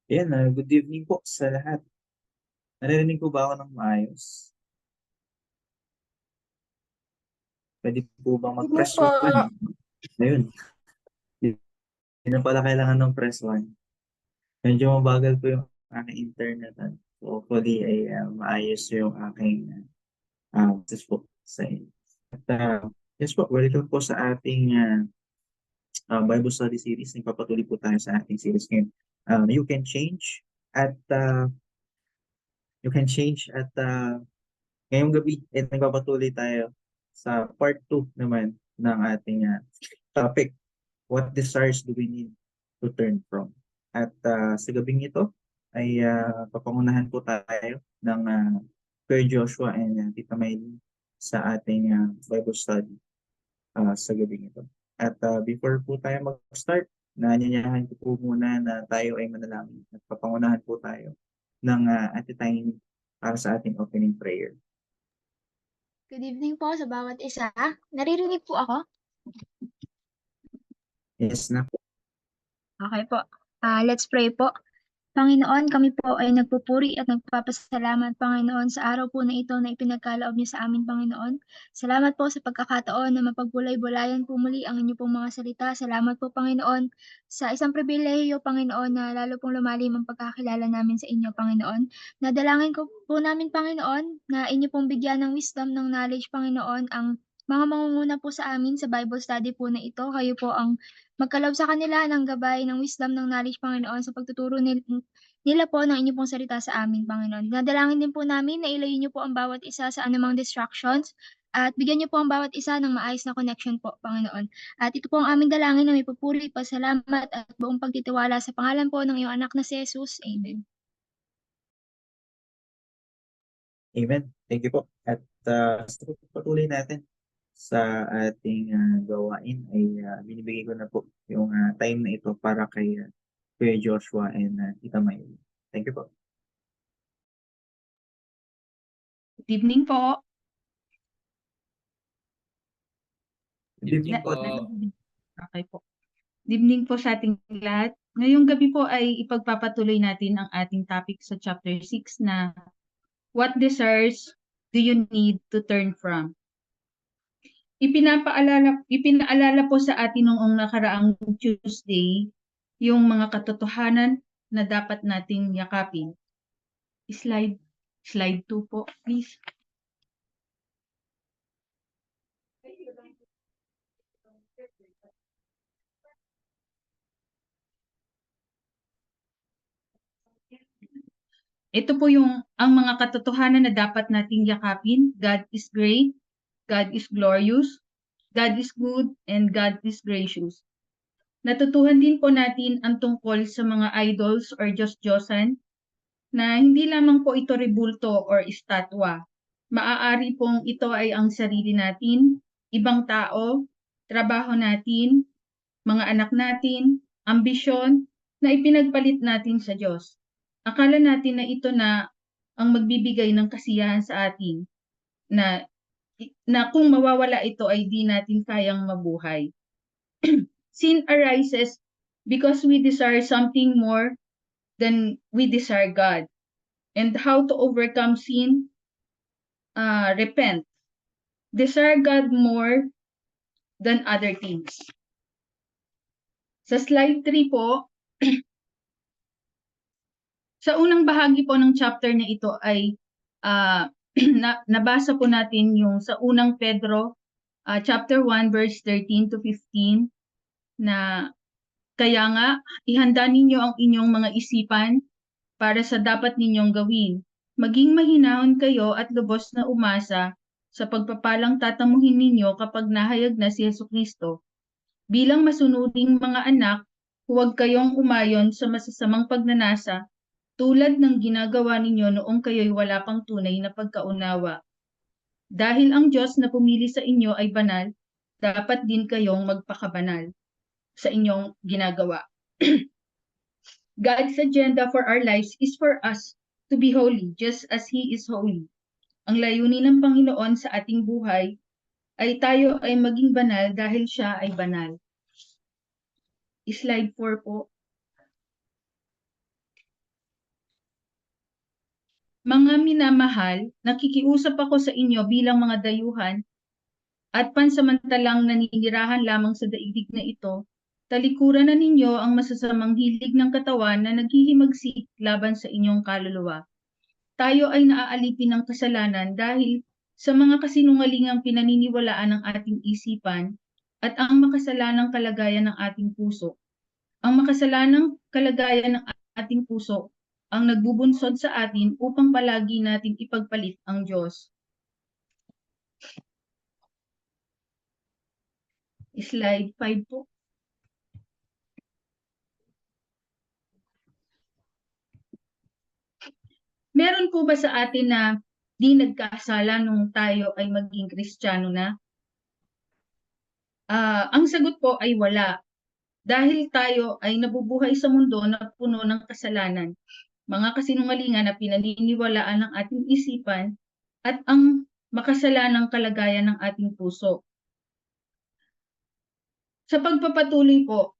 Ayan, good evening po sa lahat. Naririnig po ba ako ng maayos? Pwede po bang Hindi mag-press po. 1? Ayun, hindi na pala kailangan ng press 1. Medyo mabagal po yung aking internet. So, hopefully ay maayos yung aking access po sa inyo. At yes po, welcome po sa ating Bible Study Series. Nagpapatuloy po tayo sa ating series ngayon. You can change at you can change at ngayong gabi, nagpapatuloy tayo sa part 2 naman ng ating topic, what desires do we need to turn from? At sa gabing ito ay papangunahan po tayo ng Kuya Joshua and Tita Maylin sa ating Bible study sa gabing ito. At before po tayo mag-start, nanyanyahan ko po muna na tayo ay manalangin at papangunahan po tayo ng atitayang para sa ating opening prayer. Good evening po sa bawat isa. Naririnig po ako? Yes na. Okay po. Let's pray po. Panginoon, kami po ay nagpupuri at nagpapasalamat, Panginoon, sa araw po na ito na ipinagkaloob niyo sa amin, Panginoon. Salamat po sa pagkakataon na mapagbulay-bulayan po muli ang inyo pong mga salita. Salamat po, Panginoon, sa isang pribilehiyo, Panginoon, na lalo pong lumalim ang pagkakilala namin sa inyo, Panginoon. Nadalangin ko po namin, Panginoon, na inyo pong bigyan ng wisdom, ng knowledge, Panginoon, ang mga mangunguna po sa amin sa Bible study po na ito. Kayo po ang magkaloob sa kanila ng gabay, ng wisdom, ng knowledge, Panginoon, sa pagtuturo nila po ng inyong pong salita sa amin, Panginoon. Nadalangin din po namin na ilayo niyo po ang bawat isa sa anumang distractions at bigyan niyo po ang bawat isa ng maayos na connection po, Panginoon. At ito po ang aming dalangin na may papuri, pasalamat at buong pagtitiwala sa pangalan po ng iyong anak na si Jesus. Amen. Amen. Thank you po. At sa patuloy natin sa ating gawain ay binibigay ko na po yung time na ito para kay Kuya Joshua and Tita Maylin. Thank you po. Good evening po. Good evening po. Okay po. Good evening po sa ating lahat. Ngayong gabi po ay ipagpapatuloy natin ang ating topic sa chapter 6 na what desires do you need to turn from? Ipinaalala po sa atin noong nakaraang Tuesday yung mga katotohanan na dapat nating yakapin. Slide 2 po, please. Ito po ang mga katotohanan na dapat nating yakapin. God is great, God is glorious, God is good, and God is gracious. Natutuhan din po natin ang tungkol sa mga idols or Diyos-Diyosan na hindi lamang po ito rebulto or estatwa. Maaari pong ito ay ang sarili natin, ibang tao, trabaho natin, mga anak natin, ambisyon na ipinagpalit natin sa Diyos. Akala natin na ito na ang magbibigay ng kasiyahan sa atin na kung mawawala ito ay di natin kayang mabuhay. Sin arises because we desire something more than we desire God. And how to overcome sin? Repent. Desire God more than other things. Sa slide 3 po, sa unang bahagi po ng chapter na ito ay nabasa po natin yung sa unang Pedro, chapter 1, verse 13 to 15, na kaya nga, ihanda ninyo ang inyong mga isipan para sa dapat ninyong gawin. Maging mahinahon kayo at lubos na umasa sa pagpapalang tatamuhin ninyo kapag nahayag na si Jesucristo. Bilang masunuring mga anak, huwag kayong umayon sa masasamang pagnanasa tulad ng ginagawa ninyo noong kayo'y wala pang tunay na pagkaunawa. Dahil ang Diyos na pumili sa inyo ay banal, dapat din kayong magpakabanal sa inyong ginagawa. God's agenda for our lives is for us to be holy just as He is holy. Ang layunin ng Panginoon sa ating buhay ay tayo ay maging banal dahil Siya ay banal. Slide 4 po. Mga minamahal, nakikiusap ako sa inyo bilang mga dayuhan at pansamantalang naninirahan lamang sa daigdig na ito. Talikuran na ninyo ang masasamang hilig ng katawan na naghihimagsik laban sa inyong kaluluwa. Tayo ay naaalipin ng kasalanan dahil sa mga kasinungalingang pinaniniwalaan ng ating isipan at ang makasalanang kalagayan ng ating puso. Ang makasalanang kalagayan ng ating puso ang nagbubunsod sa atin upang palagi natin ipagpalit ang Diyos. Slide 5 po. Meron po ba sa atin na di nagkasala nung tayo ay maging Kristiyano na? Ang sagot po ay wala. Dahil tayo ay nabubuhay sa mundo na puno ng kasalanan, mga kasinungalingan na pinaniniwalaan ng ating isipan, at ang makasalanang kalagayan ng ating puso. Sa pagpapatuloy po,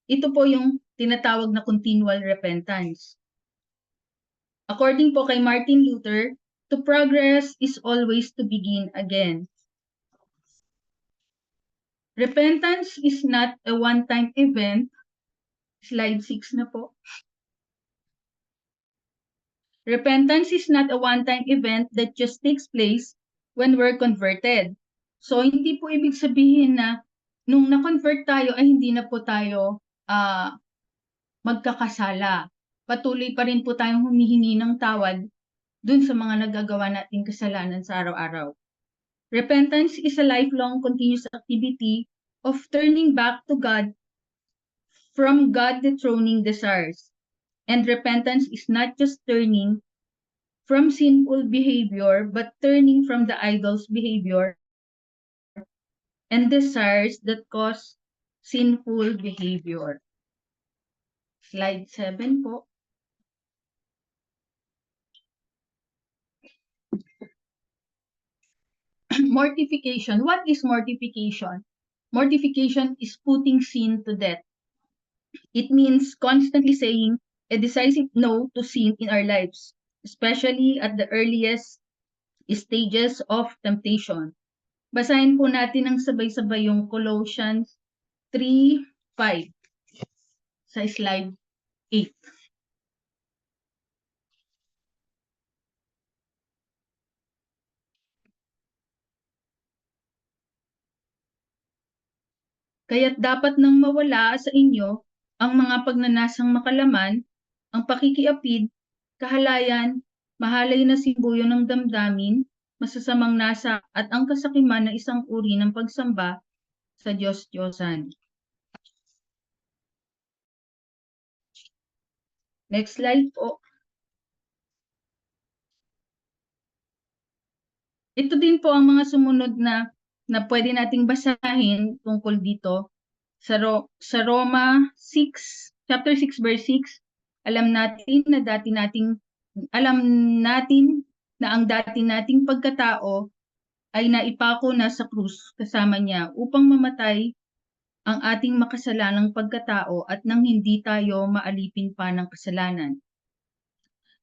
ito po yung tinatawag na continual repentance. According po kay Martin Luther, to progress is always to begin again. Repentance is not a one-time event. Slide 6 na po. Repentance is not a one-time event that just takes place when we're converted. So, hindi po ibig sabihin na nung na-convert tayo ay hindi na po tayo magkakasala. Patuloy pa rin po tayong humihingi ng tawad dun sa mga nagagawa nating kasalanan sa araw-araw. Repentance is a lifelong continuous activity of turning back to God from God-dethroning desires. And repentance is not just turning from sinful behavior, but turning from the idol's behavior and desires that cause sinful behavior. Slide 7 po. Mortification. What is mortification? Mortification is putting sin to death. It means constantly saying a decisive no to sin in our lives, especially at the earliest stages of temptation. Basahin po natin ng sabay-sabay yung Colossians 3:5 sa slide 8. Kaya't dapat nang mawala sa inyo ang mga pagnanasang makalaman, ang pakikiapid, kahalayan, mahalay na simbuyo ng damdamin, masasamang nasa at ang kasakiman na isang uri ng pagsamba sa Diyos-Diyosan. Next slide po. Ito din po ang mga sumunod na pwede nating basahin tungkol dito. Sa Roma 6, chapter 6, verse 6, alam natin na ang dati nating pagkatao ay naipako na sa krus kasama niya upang mamatay ang ating makasalanang pagkatao at nang hindi tayo maalipin pa ng kasalanan.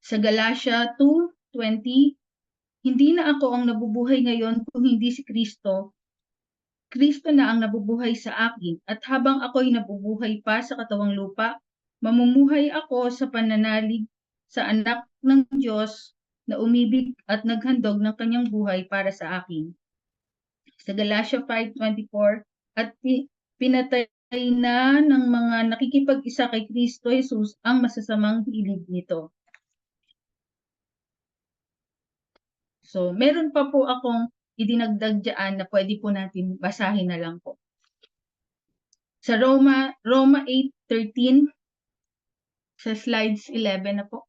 Sa Galatia 2:20, hindi na ako ang nabubuhay ngayon kung hindi si Kristo. Kristo na ang nabubuhay sa akin at habang ako'y nabubuhay pa sa katawang lupa, mamumuhay ako sa pananalig sa anak ng Diyos na umibig at naghandog ng kanyang buhay para sa akin. Sa Galatia 5:24, at pinatay na ng mga nakikipag-isa kay Kristo Jesus ang masasamang hilig nito. So, meron pa po akong idinagdag dyan na pwede po natin basahin na lang po. Sa Roma 8:13, sa slides 11 na po.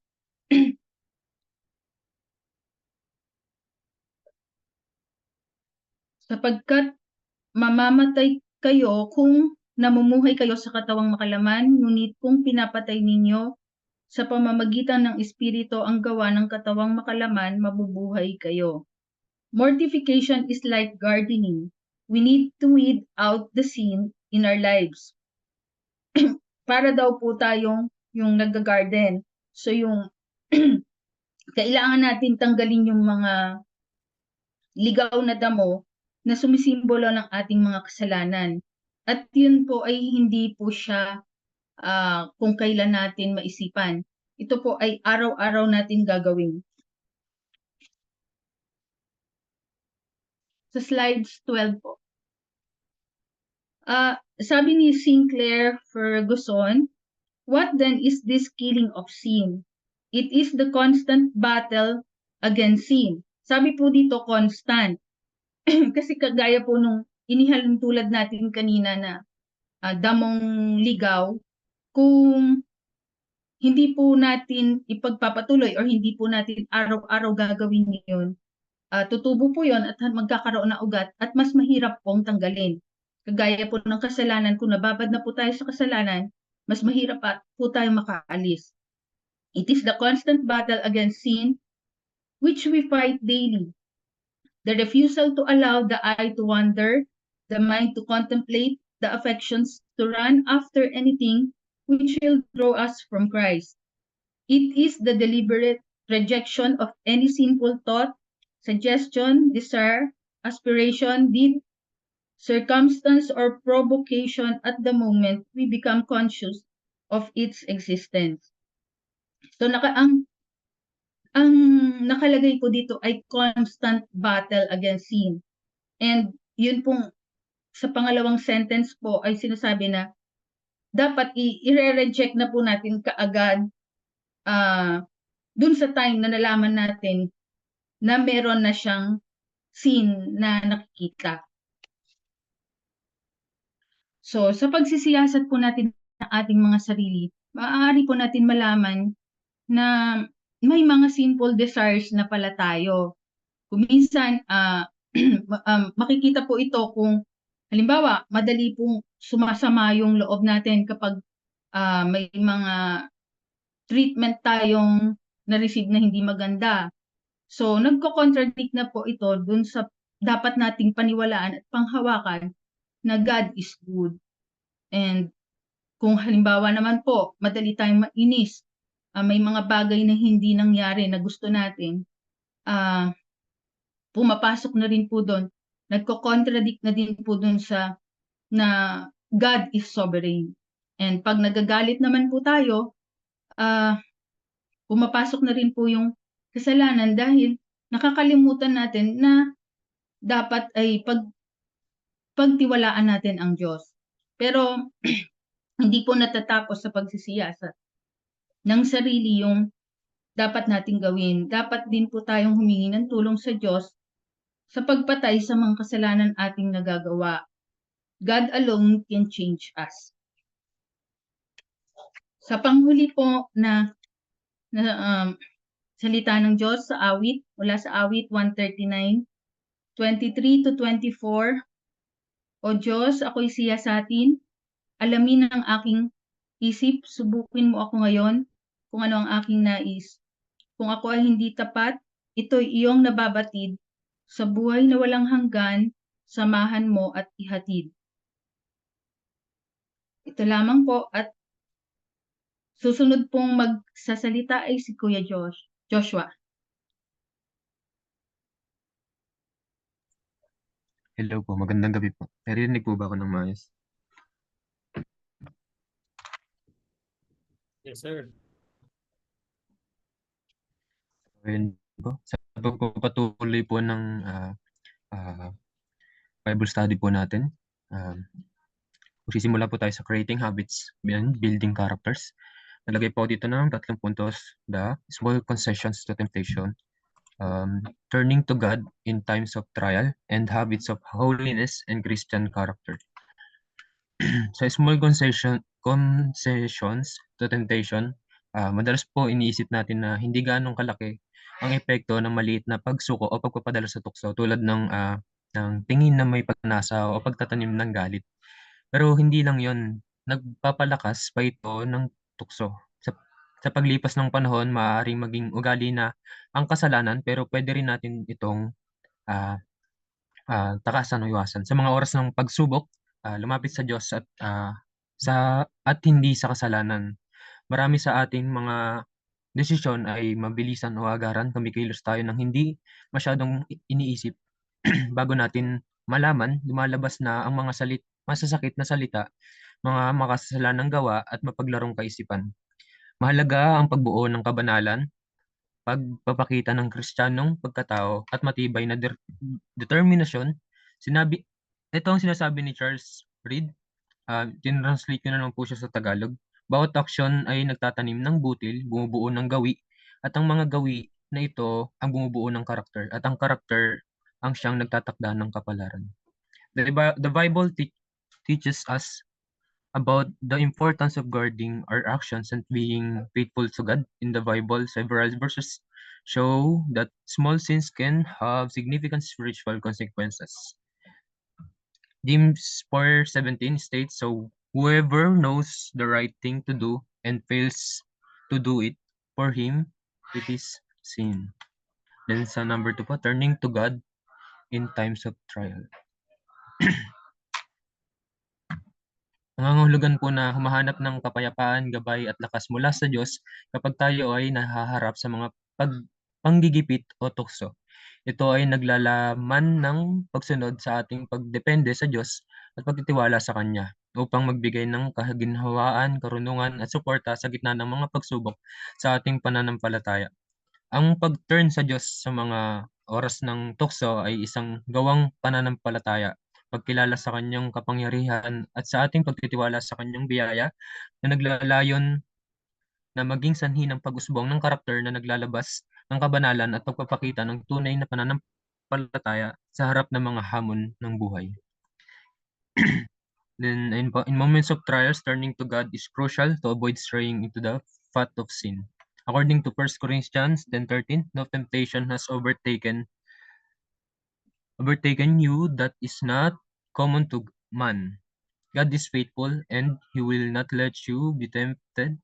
Sapagkat mamamatay kayo kung namumuhay kayo sa katawang makalaman, ngunit kung pinapatay ninyo sa pamamagitan ng Espiritu ang gawa ng katawang makalaman, mabubuhay kayo. Mortification is like gardening. We need to weed out the sin in our lives. Para daw po tayong yung nag-garden. So yung kailangan natin tanggalin yung mga ligaw na damo na sumisimbolo ng ating mga kasalanan. At yun po ay hindi po siya kung kailan natin maisipan. Ito po ay araw-araw natin gagawin. Sa slides 12 po. Sabi ni Sinclair Ferguson, what then is this killing of sin? It is the constant battle against sin. Sabi po dito constant. Kasi kagaya po nung inihalong tulad natin kanina na damong ligaw, kung hindi po natin ipagpapatuloy or hindi po natin araw-araw gagawin yun, tutubo po yun at magkakaroon ng ugat at mas mahirap pong tanggalin. Kagaya po ng kasalanan, kung nababad na po tayo sa kasalanan, mas mahirap po tayo makaalis. It is the constant battle against sin which we fight daily. The refusal to allow the eye to wander, the mind to contemplate, the affections to run after anything which will draw us from Christ. It is the deliberate rejection of any sinful thought, suggestion, desire, aspiration, deed, circumstance, or provocation at the moment we become conscious of its existence. So ang nakalagay po dito ay constant battle against sin. And yun pong sa pangalawang sentence po ay sinasabi na dapat i-reject na po natin kaagad dun sa time na nalaman natin na meron na siyang sin na nakikita. So, sa pagsisiyasat po natin ng ating mga sarili, maaari po natin malaman na may mga sinful desires na pala tayo. Kung minsan, makikita po ito kung, halimbawa, madali pong sumasama yung loob natin kapag may mga treatment tayong na-receive na hindi maganda. So, nagko-contradict na po ito dun sa dapat nating paniwalaan at panghawakan na God is good. And kung halimbawa naman po, madali tayong mainis, may mga bagay na hindi nangyari na gusto natin, pumapasok na rin po doon, nagko-contradict na din po doon sa na God is sovereign. And pag nagagalit naman po tayo, pumapasok na rin po yung kasalanan dahil nakakalimutan natin na dapat ay pagtiwalaan natin ang Diyos. Pero hindi po natatapos sa pagsisiyasat ng sarili yung dapat nating gawin. Dapat din po tayong humingi ng tulong sa Diyos sa pagpatay sa mga kasalanan ating nagagawa. God alone can change us. Sa panghuli po na salita ng Diyos sa awit, mula sa awit 139, 23 to 24, O Diyos, ako'y siyasatin, alamin ang aking isip, subukin mo ako ngayon kung ano ang aking nais. Kung ako ay hindi tapat, ito'y iyong nababatid. Sa buhay na walang hanggan, samahan mo at ihatid. Ito lamang po at susunod pong magsasalita ay si Kuya Joshua. Hello po, magandang gabi po. Narinig po ba ako ng maayos? Yes, sir. Ayun po. Sa pagpapatuloy po ng Bible study po natin, magsisimula po tayo sa creating habits and building characters. Nalagay po dito ng 3 puntos: the small concessions to temptation, turning to God in times of trial, and habits of holiness and Christian character. Sa small concessions to temptation, madalas po iniisip natin na hindi ganong kalaki ang epekto ng maliit na pagsuko o pagpapadala sa tukso tulad ng tingin na may pagnasa o pagtatanim ng galit. Pero hindi lang yon, nagpapalakas pa ito ng tukso. Sa paglipas ng panahon, maaaring maging ugali na ang kasalanan, pero pwede rin natin itong takasan o iwasan. Sa mga oras ng pagsubok, lumapit sa Diyos at hindi sa kasalanan. Marami sa ating mga desisyon ay mabilisan o agaran, kumikilos tayo ng hindi masyadong iniisip bago natin malaman, lumalabas na ang mga masasakit na salita, mga makasalanang gawa at mapaglarong kaisipan. Mahalaga ang pagbuo ng kabanalan, pagpapakita ng Kristiyanong pagkatao at matibay na determinasyon. Ito ang sinasabi ni Charles Reed. Tinranslate ko na naman po siya sa Tagalog. Bawat aksyon ay nagtatanim ng butil, bumubuo ng gawi, at ang mga gawi na ito ang bumubuo ng karakter, at ang karakter ang siyang nagtatakda ng kapalaran. The Bible teaches us about the importance of guarding our actions and being faithful to God. In the Bible, several verses show that small sins can have significant spiritual consequences. James 4:17 states, so whoever knows the right thing to do and fails to do it, for him it is sin. Then sa number 2 po, turning to God in times of trial. Nangangahulugan po na humahanap ng kapayapaan, gabay at lakas mula sa Diyos kapag tayo ay nahaharap sa mga panggigipit o tukso. Ito ay naglalaman ng pagsunod sa ating pagdepende sa Diyos at pagtitiwala sa Kanya upang magbigay ng kaginhawaan, karunungan at suporta sa gitna ng mga pagsubok sa ating pananampalataya. Ang pag-turn sa Diyos sa mga oras ng tukso ay isang gawang pananampalataya, pagkilala sa Kanyang kapangyarihan at sa ating pagtitiwala sa Kanyang biyaya na naglalayon na maging sanhi ng pag-usbong ng karakter na naglalabas ng kabanalan at pagpapakita ng tunay na pananampalataya sa harap ng mga hamon ng buhay. Then, in moments of trials, turning to God is crucial to avoid straying into the path of sin. According to 1 Corinthians 10:13, no temptation has overtaken you that is not common to man. God is faithful and He will not let you be tempted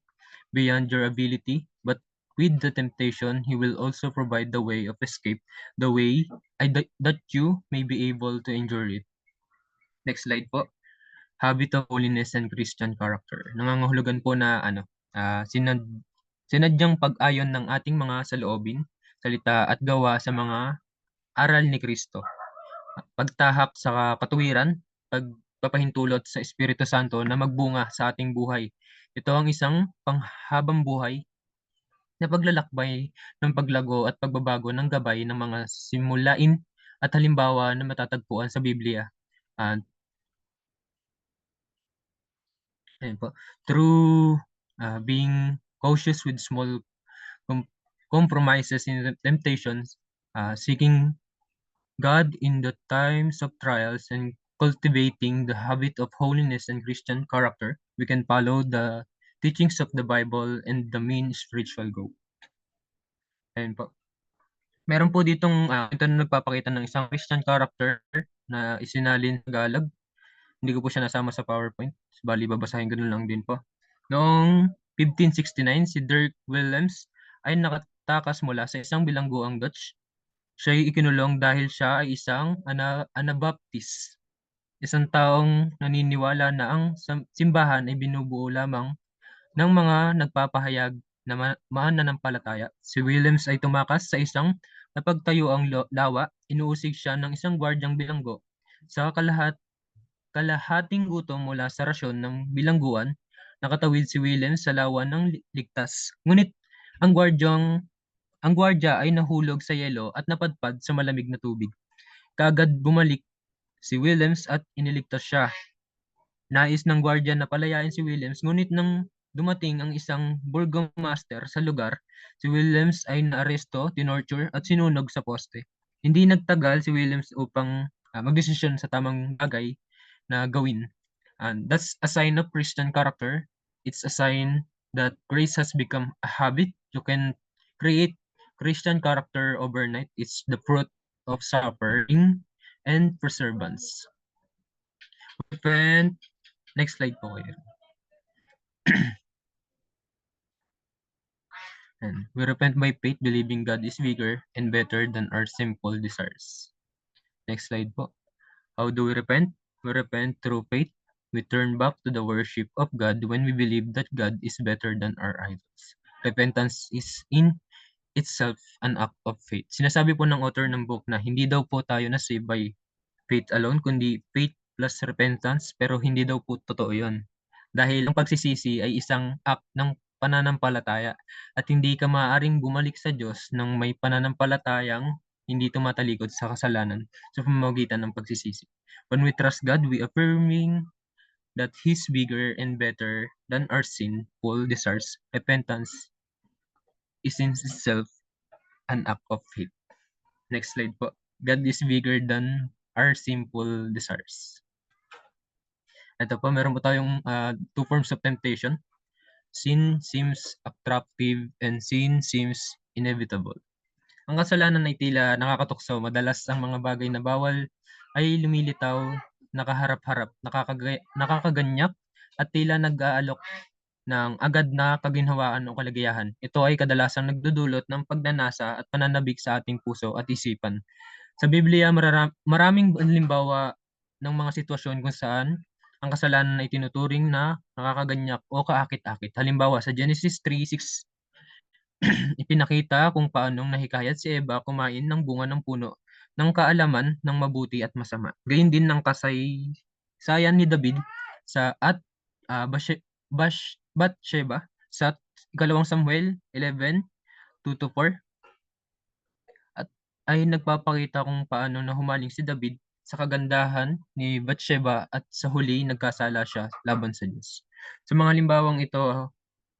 beyond your ability, but with the temptation, He will also provide the way of escape, the way that you may be able to endure it. Next slide po. Habit of holiness and Christian character. Nangangahulugan po na sinadyang pag-ayon ng ating mga saloobin, salita at gawa sa mga aral ni Kristo. Pagtahak sa katuwiran, pagpapahintulot sa Espiritu Santo na magbunga sa ating buhay. Ito ang isang panghabang buhay na paglalakbay ng paglago at pagbabago ng gabay ng mga simulain at halimbawa na matatagpuan sa Biblia. Through being cautious with small compromises in temptations, seeking God in the times of trials, and cultivating the habit of holiness and Christian character, we can follow the teachings of the Bible and the main spiritual goal. Ayun po. Meron po ditong ito na nagpapakita ng isang Christian character na isinalin sa Tagalog. Hindi ko po siya nasama sa PowerPoint. Bali, babasahin ko lang din po. Noong 1569, si Dirk Willems ay nakatakas mula sa isang bilangguang Dutch. Siya ay ikinulong dahil siya ay isang Anabaptist. Isang taong naniniwala na ang simbahan ay binubuo lamang ng mga nagpapahayag na mananampalataya. Si Willems ay tumakas sa isang napagtayuang lawa. Inuusig siya ng isang gwardyang bilanggo. Sa kalahating gutom mula sa rasyon ng bilangguan, nakatawid si Willems sa lawa ng ligtas. Ngunit ang gwardya ay nahulog sa yelo at napadpad sa malamig na tubig. Kaagad bumalik si Willems at iniligtas siya. Nais ng gwardya na palayain si Willems, ngunit nang dumating ang isang burgomaster sa lugar, si Willems ay naaresto, tinorture at sinunog sa poste. Hindi nagtagal si Willems upang magdesisyon sa tamang bagay na gawin. And that's a sign of Christian character. It's a sign that grace has become a habit. You can create Christian character overnight. It's the fruit of suffering and perseverance. Repent. Next slide po kayo. And we repent by faith, believing God is bigger and better than our simple desires. Next slide po. How do we repent? We repent through faith. We turn back to the worship of God when we believe that God is better than our idols. Repentance is in itself an act of faith. Sinasabi po ng author ng book na hindi daw po tayo na-save by faith alone, kundi faith plus repentance, pero hindi daw po totoo yun. Dahil ang pagsisisi ay isang act ng pananampalataya at hindi ka maaaring bumalik sa Diyos ng may pananampalatayang hindi tumatalikod sa kasalanan sa pamamagitan ng pagsisisi. When we trust God, we affirming that He's bigger and better than our sinful desires. Repentance is in itself an act of faith. Next slide po. God is bigger than our sinful desires. Ito po, meron po tayong two forms of temptation. Sin seems attractive and sin seems inevitable. Ang kasalanan ay tila nakakatukso. Madalas ang mga bagay na bawal ay lumilitaw, nakaharap-harap, nakakaganyak, at tila nag-aalok ng agad na kaginhawaan o kaligayahan. Ito ay kadalasang nagdudulot ng pagnanasa at pananabik sa ating puso at isipan. Sa Biblia, maraming halimbawa ng mga sitwasyon kung saan ang kasalanan ay tinuturing na nakakaganyak o kaakit-akit. Halimbawa, sa Genesis 3:6, ipinakita kung paanong nahikayat si Eva kumain ng bunga ng puno ng kaalaman ng mabuti at masama. Gayun din ng kasaysayan ni David sa Bathsheba sa 2 Samuel 11:2-4 at ay nagpapakita kung paano na humaling si David sa kagandahan ni Bathsheba at sa huli nagkasala siya laban sa Diyos. Sa mga halimbawang ito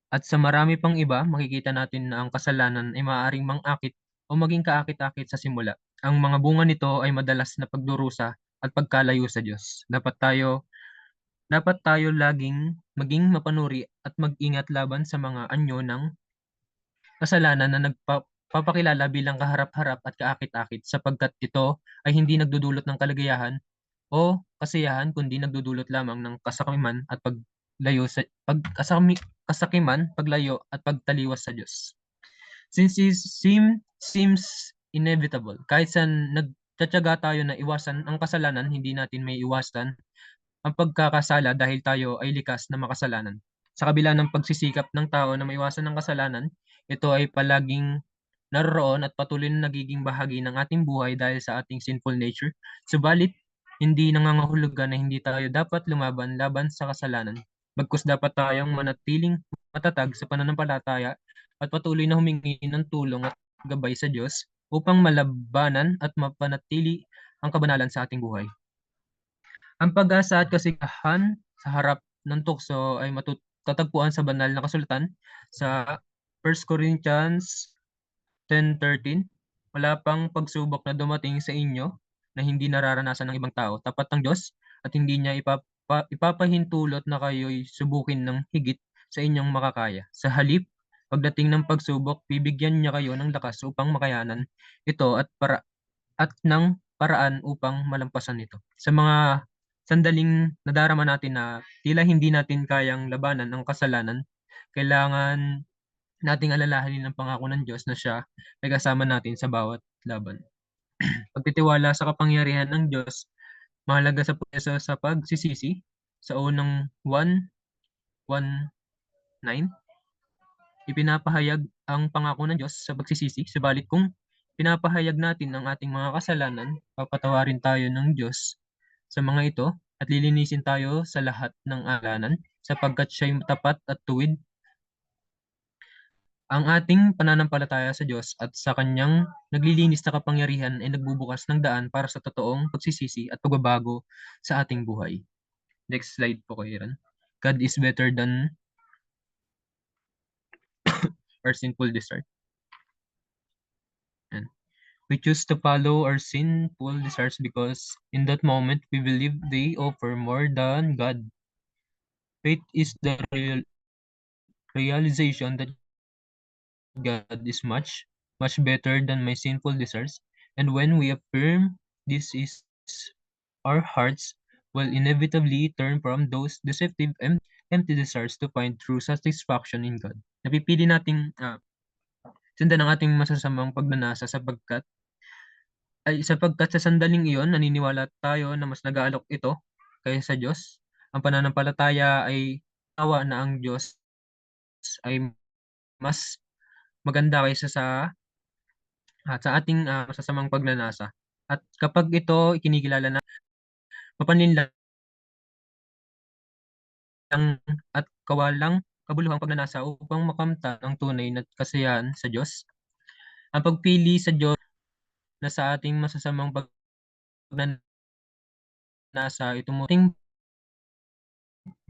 at sa marami pang iba, makikita natin na ang kasalanan ay maaaring mang-akit o maging kaakit-akit sa simula. Ang mga bunga nito ay madalas na pagdurusa at pagkalayo sa Diyos. Dapat tayo laging maging mapanuri at mag-ingat laban sa mga anyo ng kasalanan na nagpapakilala bilang kaharap-harap at kaakit-akit sapagkat ito ay hindi nagdudulot ng kaligayahan o kasiyahan kundi nagdudulot lamang ng kasakiman at paglayo at pagtaliwas sa Diyos. Since it seems inevitable, kahit sa nagtatyaga tayo na iwasan ang kasalanan, hindi natin may iwasan ang pagkakasala dahil tayo ay likas na makasalanan. Sa kabila ng pagsisikap ng tao na maiwasan ang kasalanan, ito ay palaging naroroon at patuloy na nagiging bahagi ng ating buhay dahil sa ating sinful nature. Subalit, hindi nangangahulugan na hindi tayo dapat lumaban laban sa kasalanan. Bagkus dapat tayong manatiling matatag sa pananampalataya at patuloy na humingi ng tulong at gabay sa Diyos upang malabanan at mapanatili ang kabanalan sa ating buhay. Ang pag-asa at kasigahan sa harap ng tukso ay matatagpuan sa banal na kasulatan sa 1 Corinthians 10:13. Wala pang pagsubok na dumating sa inyo na hindi nararanasan ng ibang tao. Tapat ng Diyos at hindi niya ipapahintulot na kayo'y subukin ng higit sa inyong makakaya. Sa halip, pagdating ng pagsubok, bibigyan niya kayo ng lakas upang makayanan ito at ng paraan upang malampasan ito. Sa mga sandaling nadarama natin na tila hindi natin kayang labanan ang kasalanan, kailangan nating alalahanin ang pangako ng Diyos na siya ay kasama natin sa bawat laban. Pagtitiwala sa kapangyarihan ng Diyos, mahalaga sa proseso sa pagsisisi. Sa unang 1:19, ipinapahayag ang pangako ng Diyos sa pagsisisi. Subalit kung pinapahayag natin ang ating mga kasalanan, papatawarin tayo ng Diyos sa mga ito at lilinisin tayo sa lahat ng alanan sapagkat siya'y tapat at tuwid. Ang ating pananampalataya sa Diyos at sa Kanyang naglilinis na kapangyarihan ay nagbubukas ng daan para sa totoong pagsisisi at pagbabago sa ating buhay. Next slide po kayo, Iran. God is better than our sinful desire. And we choose to follow our sinful desires because in that moment we believe they offer more than God. Faith is the realization that God is much better than my sinful desires, and when we affirm this is our hearts will inevitably turn from those deceptive and empty desires to find true satisfaction in God. Napipili nating sundan ang ating masasamang pagnanasa sapagkat sa sandaling iyon naniniwala tayo na mas nag-aalok ito kaysa sa Diyos. Ang pananampalataya ay tawa na ang Diyos ay mas maganda kaysa sa ating masasamang pagnanasa. At kapag ito ikinikilala na mapanlinlang at kawalang kabuluhang pagnanasa upang makamtan ang tunay na kasiyahan sa Diyos. Ang pagpili sa Diyos na sa ating masasamang pagnanasa ito mo ating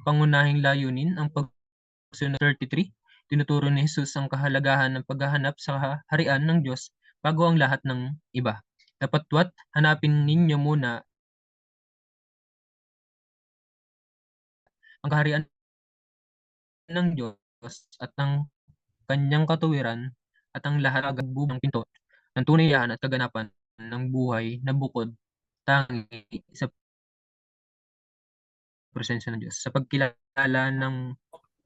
pangunahing layunin ang pagsunod 33. Tinuturo ni Jesus ang kahalagahan ng paghahanap sa harian ng Diyos bago ang lahat ng iba. Dapatwat, hanapin ninyo muna ang kaharian ng Diyos at ang kanyang katuwiran at ang lahat ng ng pinto ng tunayan at kaganapan ng buhay na bukod tangi sa presensya ng Diyos. Sa pagkilala na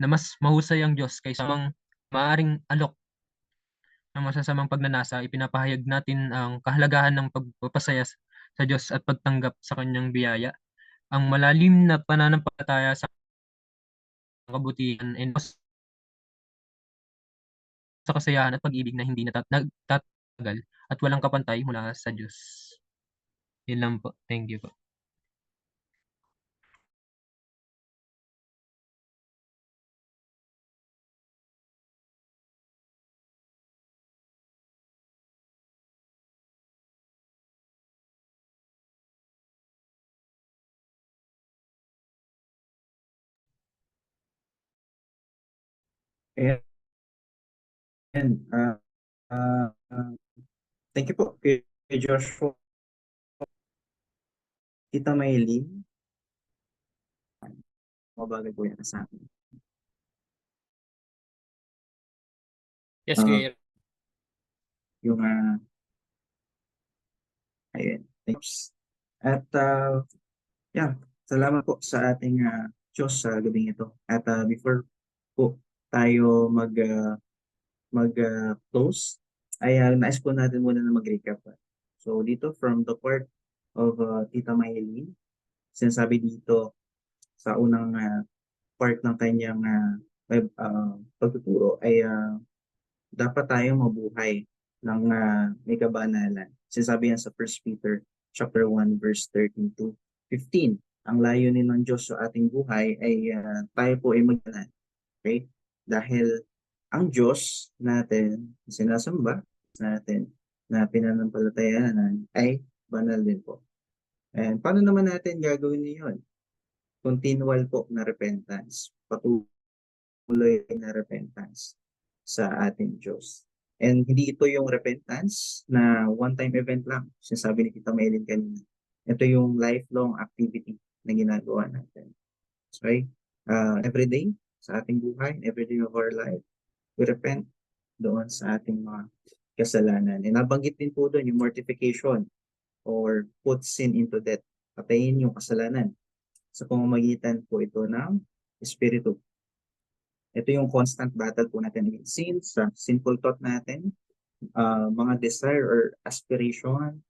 mas mahusay ang Diyos kaysa mang maaring alok ng masasamang pagnanasa, ipinapahayag natin ang kahalagahan ng pagpapasaya sa Diyos at pagtanggap sa kanyang biyaya. Ang malalim na pananampalataya sa kabutihan ay sa kasayahan at pag-ibig na hindi nagtatagal at walang kapantay mula sa Diyos. Yun lang po. Thank you po. And thank you po kay Joshua. Tita Maylin, mabagay po yan sa akin. Yes, Ah, Kuya. Yung ayun. Thanks. At yeah, salamat po sa ating Diyos sa gabing ito. At before po tayo close, ay nais po natin muna na mag-recap. So dito from the part of Tita Maylin, sinasabi dito sa unang part ng kanyang pagtuturo ay dapat tayo mabuhay ng may kabanalan. Sinasabi yan sa 1 Peter chapter 1 verse 13 to 15. Ang layunin ng Diyos sa ating buhay ay tayo po ay magbanal. Okay? Dahil ang Diyos natin, sinasamba natin, na pinanampalatayaan ay banal din po. And paano naman natin gagawin yun? Continual po na repentance. Patuloy na repentance sa ating Diyos. And hindi ito yung repentance na one-time event lang. Sinasabi ni Tita Maylin kanina. Ito yung lifelong activity na ginagawa natin. So, every day sa ating buhay, every day of our life, we repent doon sa ating mga kasalanan. And nabanggit din po doon yung mortification or put sin into death. Patayin yung kasalanan. Sa pamamagitan po ito ng Espiritu. Ito yung constant battle po natin against sin, sa sinful thought natin, mga desire or aspiration,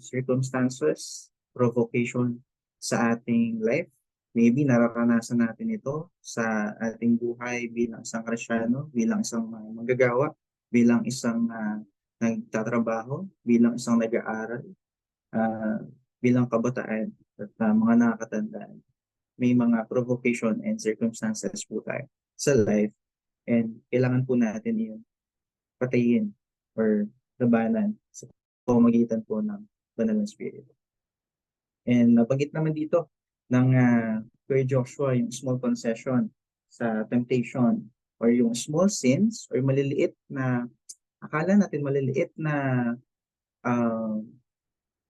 circumstances, provocation sa ating life. Maybe nararanasan natin ito sa ating buhay bilang isang Kristiyano, bilang isang manggagawa, bilang isang nagtatrabaho, bilang isang nag-aaral, bilang kabataan at mga nakakatandaan. May mga provocation and circumstances po tayo sa life, and kailangan po natin yun patayin or labanan sa pamamagitan po ng banal na Espiritu. And nabanggit naman dito ng Kuya Joshua yung small concession sa temptation or yung small sins or maliliit na akala natin maliliit na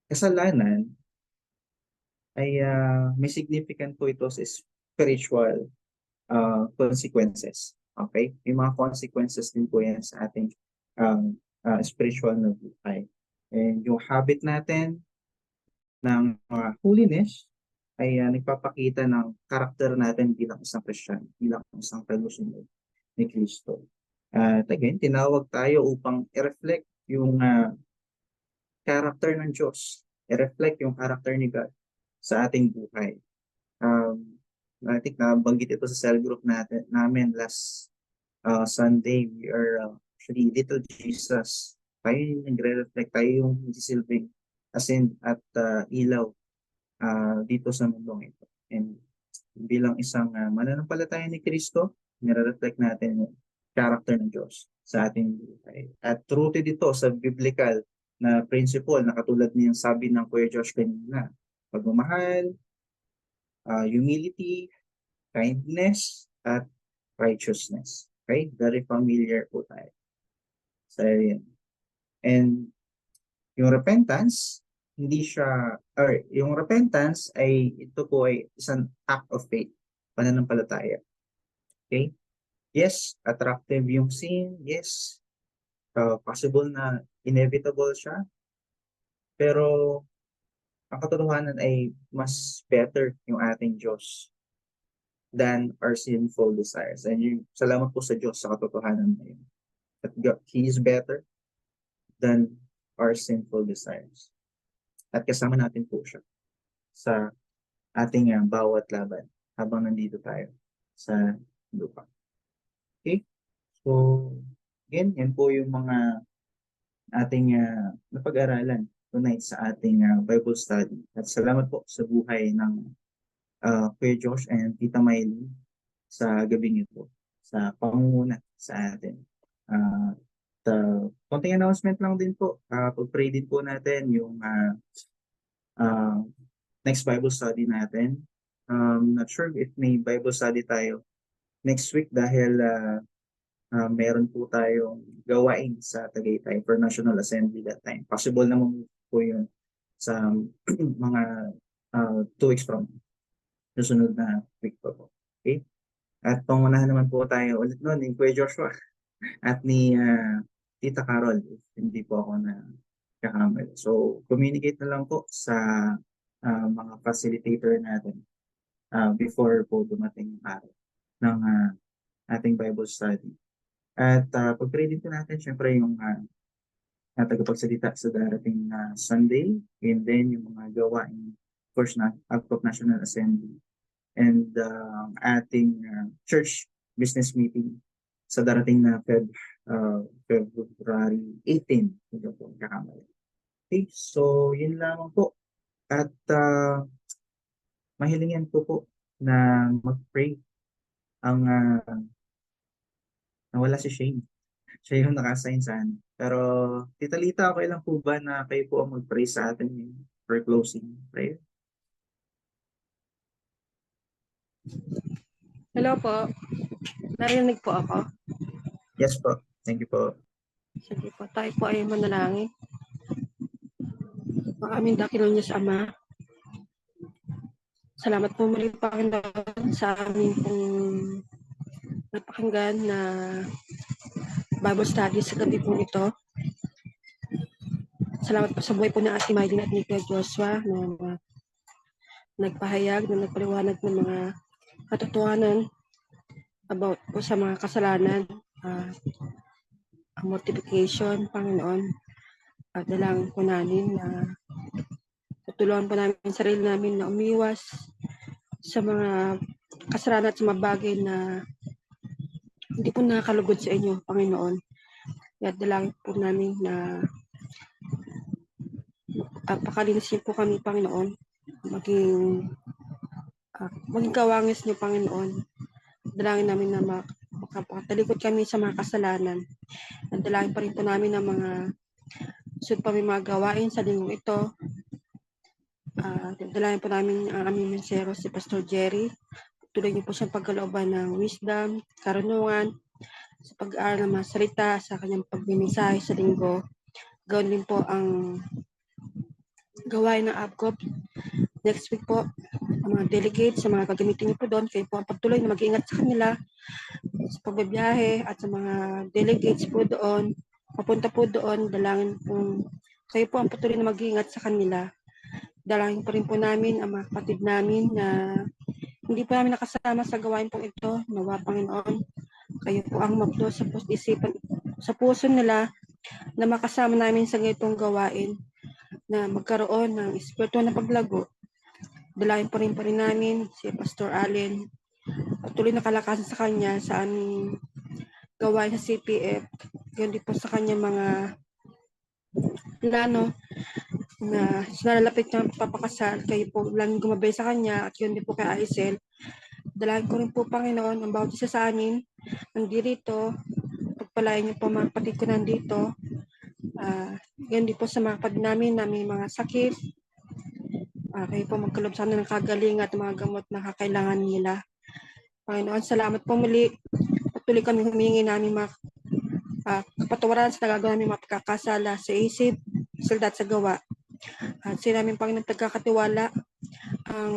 kasalanan ay may significant po ito sa spiritual consequences. Okay? May mga consequences din po yan sa ating spiritual na buhay. And yung habit natin ng holiness ay nagpapakita ng karakter natin bilang isang Christian, bilang isang talusunod ni Kristo. At again, tinawag tayo upang i-reflect yung character ng Diyos, i-reflect yung character ni God sa ating buhay. I think nabanggit ito sa cell group namin last Sunday, we are actually little Jesus. Tayo yung nagre-reflect, tayo yung nagsisilbing asin at ilaw dito sa mundong ito. And bilang isang mananampalataya ni Kristo, nire-reflect natin yung character ng Diyos sa ating buhay. At rooted dito sa biblical na principle na katulad niyang sabi ng Kuya Josh kanina, pagmamahal, humility, kindness, at righteousness. Okay? Very familiar po tayo sa area. And yung repentance, yung repentance ay, ito po ay isang act of faith, pananampalataya. Okay? Yes, attractive yung sin. Yes, possible na inevitable siya. Pero ang katotohanan ay mas better yung ating Diyos than our sinful desires. And salamat po sa Diyos sa katotohanan na yun. That He is better than our sinful desires. At kasama natin po siya sa ating bawat laban habang nandito tayo sa lupa. Okay? So, again, yan po yung mga ating napag-aralan tonight sa ating Bible study. At salamat po sa buhay ng Kuya Josh and Tita Miley sa gabing ito, sa pangunguna sa atin. Konting announcement lang din po. Pag-pray din po natin yung next Bible study natin. Not sure if may Bible study tayo next week dahil meron po tayong gawain sa Tagaytay for National Assembly that time. Possible naman po yun sa mga 2 weeks from susunod na week pa po. Okay? At pangunahan naman po tayo ulit noon ni Kuya Joshua at ni Tita Carol if hindi po ako na kakamali. So, communicate na lang po sa mga facilitator natin before po dumating yung araw ng ating Bible study. At pag-pray din po natin, syempre yung tagapagsalita sa darating na Sunday, and then yung mga gawain, of course, na out of National Assembly, and ating church business meeting sa darating na February 18. Ito po, kakamali. Okay, so yun lamang po. At mahilingin po na mag-pray ang nawala si Shane. Siya yung nakasign sa akin. Pero, Tita Lita, okay lang po ba na kayo po ang mag-pray sa atin for closing prayer? Hello po. Narinig po ako. Yes po. Thank you po. Sige po. Tayo po ay manalangin. Ang aming dakilang Diyos Ama. Salamat po muli Panginoon sa aming pong napakinggan na Bible study sa gabi po ito. Salamat po sa buhay po na Ate Maylin at ni Kuya Joshua na nagpahayag, na nagpaliwanag ng mga katotohanan about po sa mga kasalanan, mortification, Panginoon. At dalangin po namin na tutulungan po namin ang sarili namin na umiwas sa mga kasalanan at sa mga bagay na hindi po nakakalugod sa inyo, Panginoon. At dalangin po namin na pakalinisin po kami, Panginoon. Maging kawangis niyo, Panginoon. Dalangin namin na makapatalikod kami sa mga kasalanan. At dalangin pa rin po namin na mga sunod pa may mga gawain sa linggong ito. Dalangin po namin ang aming mensero, si Pastor Jerry. Tuloy niyo po siyang pagkalooban ng wisdom, karunungan, sa pag-aaral ng mga salita, sa kanyang pagmimisahe sa linggo. Gawin din po ang gawain ng ABCOP. Next week po, ang mga delegates, sa mga gagamitin niyo po doon, kayo po ang pagtuloy na mag-iingat sa kanila sa pagbabiyahe at sa mga delegates po doon, papunta po doon, dalangin po, kayo po ang patuloy na mag-iingat sa kanila. Dalangin po rin po namin ang mga kapatid namin na hindi po namin nakasama sa gawain pong ito. Nawa, Panginoon, kayo po ang maplo sa isipan, sa puso nila na makasama namin sa ganitong gawain na magkaroon ng espiritu na paglago. Dalangin po rin namin si Pastor Allen. Patuloy na kalakasan sa kanya sa aming gawain sa CPF. Gayon din po sa kanyang mga plano na nalalapit niyang papakasal. Kayo po laging gumabay sa kanya at yun din po kay Aisel. Dalangin ko rin po, Panginoon, ang bawat isa sa amin nandito. Pagpalain niyo po mga kapatid ko nandito. Yan din po sa mga kapatid namin na may mga sakit. Kayo po magkalob sana ng kagaling at mga gamot na kakailangan nila. Panginoon, salamat po muli. Patuloy kami humingi namin mga kapatawaran sa nagagawa namin mga pagkakasala sa isip, salda at sa gawa. At sa namin Panginoon pagkakatiwala ang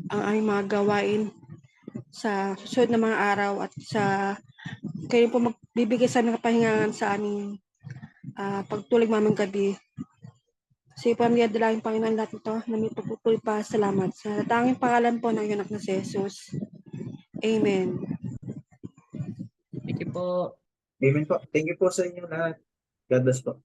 aming mga gawain sa susunod na mga araw at kayo po magbibigay sa aming kapahingangan sa aming pagtulog mamang gabi. Sa iyo po ang dalangin Panginoon lahat ito na may pagpupuli pa. Salamat. Sa tanging pangalan po ng iyong anak na si Jesus. Amen. Thank you po. Amen po. Thank you po sa inyo lahat. God bless po.